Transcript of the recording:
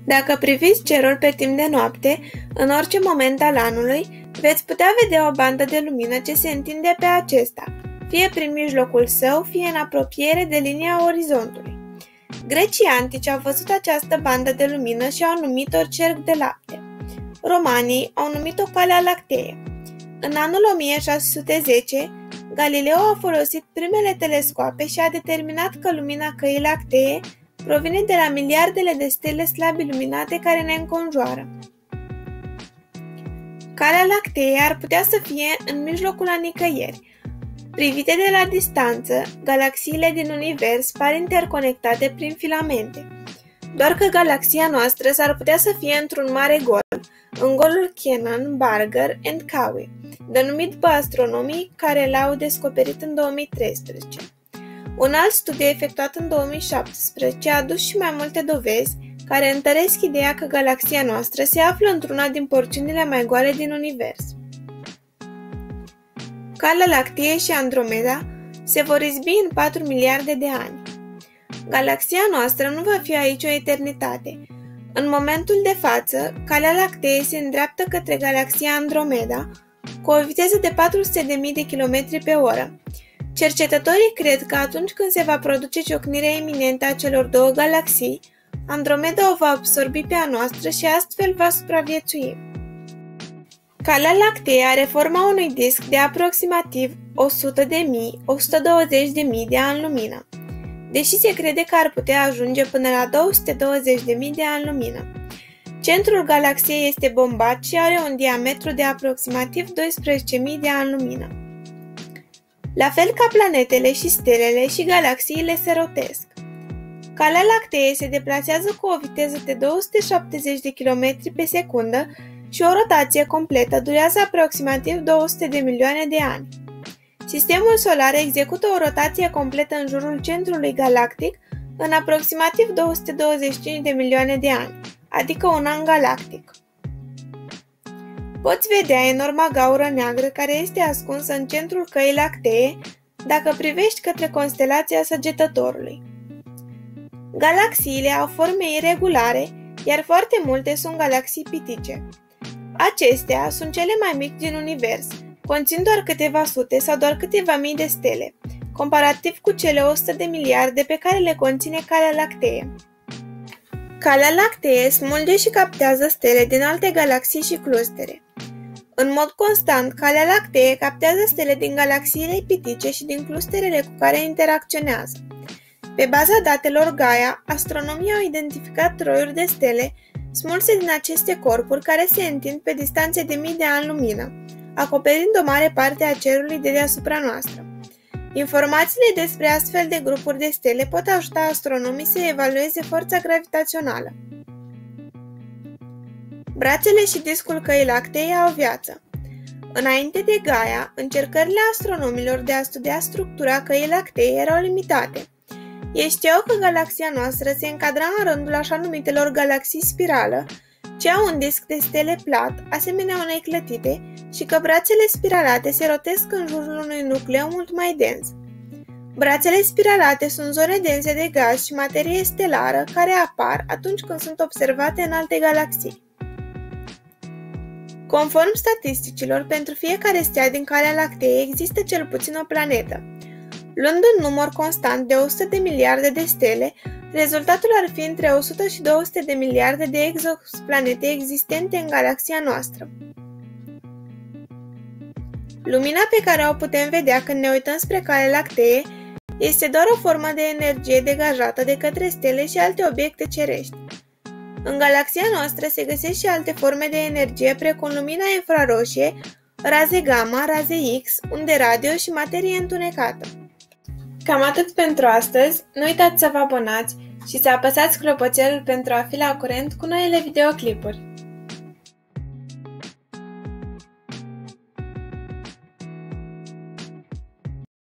Dacă priviți cerul pe timp de noapte, în orice moment al anului, veți putea vedea o bandă de lumină ce se întinde pe acesta, fie prin mijlocul său, fie în apropiere de linia orizontului. Grecii antici au văzut această bandă de lumină și au numit-o cerc de lapte. Romanii au numit-o Calea Lactee. În anul 1610, Galileo a folosit primele telescoape și a determinat că lumina Căii Lactee provine de la miliardele de stele slab iluminate care ne înconjoară. Calea Lactee ar putea să fie în mijlocul a nicăieri. Privite de la distanță, galaxiile din univers par interconectate prin filamente. Doar că galaxia noastră s-ar putea să fie într-un mare gol, în golul Cannon, Barger and Cowie, denumit pe astronomii care l-au descoperit în 2013. Un alt studiu efectuat în 2017 a adus și mai multe dovezi care întăresc ideea că galaxia noastră se află într-una din porțiunile mai goale din univers. Calea Lactee și Andromeda se vor izbi în 4 miliarde de ani. Galaxia noastră nu va fi aici o eternitate. În momentul de față, Calea Lactee se îndreaptă către galaxia Andromeda cu o viteză de 400.000 de km pe oră. Cercetătorii cred că atunci când se va produce ciocnirea iminentă a celor două galaxii, Andromeda o va absorbi pe a noastră și astfel va supraviețui. Calea Lactee are forma unui disc de aproximativ 100.000-120.000 de ani lumină, deși se crede că ar putea ajunge până la 220.000 de ani lumină. Centrul galaxiei este bombat și are un diametru de aproximativ 12.000 de ani lumină. La fel ca planetele și stelele, și galaxiile se rotesc. Calea Lactee se deplasează cu o viteză de 270 de km pe secundă și o rotație completă durează aproximativ 200 de milioane de ani. Sistemul solar execută o rotație completă în jurul centrului galactic în aproximativ 225 de milioane de ani, adică un an galactic. Poți vedea enorma gaură neagră care este ascunsă în centrul Căii Lactee dacă privești către constelația Săgetătorului. Galaxiile au forme iregulare, iar foarte multe sunt galaxii pitice. Acestea sunt cele mai mici din univers, conțin doar câteva sute sau doar câteva mii de stele, comparativ cu cele 100 de miliarde pe care le conține Calea Lactee. Calea Lactee smulge și captează stele din alte galaxii și clustere. În mod constant, Calea Lactee captează stele din galaxiile pitice și din clusterele cu care interacționează. Pe baza datelor Gaia, astronomii au identificat roiuri de stele smulse din aceste corpuri care se întind pe distanțe de mii de ani lumină, acoperind o mare parte a cerului de deasupra noastră. Informațiile despre astfel de grupuri de stele pot ajuta astronomii să evalueze forța gravitațională. Brațele și discul Căii Lactee au viață. Înainte de Gaia, încercările astronomilor de a studia structura Căii Lactee erau limitate. Ei știau că galaxia noastră se încadra în rândul așa numitelor galaxii spirală, ce au un disc de stele plat, asemenea unei clătite, și că brațele spiralate se rotesc în jurul unui nucleu mult mai dens. Brațele spiralate sunt zone dense de gaz și materie stelară care apar atunci când sunt observate în alte galaxii. Conform statisticilor, pentru fiecare stea din Calea Lactee există cel puțin o planetă. Luând un număr constant de 100 de miliarde de stele, rezultatul ar fi între 100 și 200 de miliarde de exoplanete existente în galaxia noastră. Lumina pe care o putem vedea când ne uităm spre Calea Lactee este doar o formă de energie degajată de către stele și alte obiecte cerești. În galaxia noastră se găsesc și alte forme de energie precum lumina infraroșie, raze gamma, raze X, unde radio și materie întunecată. Cam atât pentru astăzi, nu uitați să vă abonați și să apăsați clopoțelul pentru a fi la curent cu noile videoclipuri.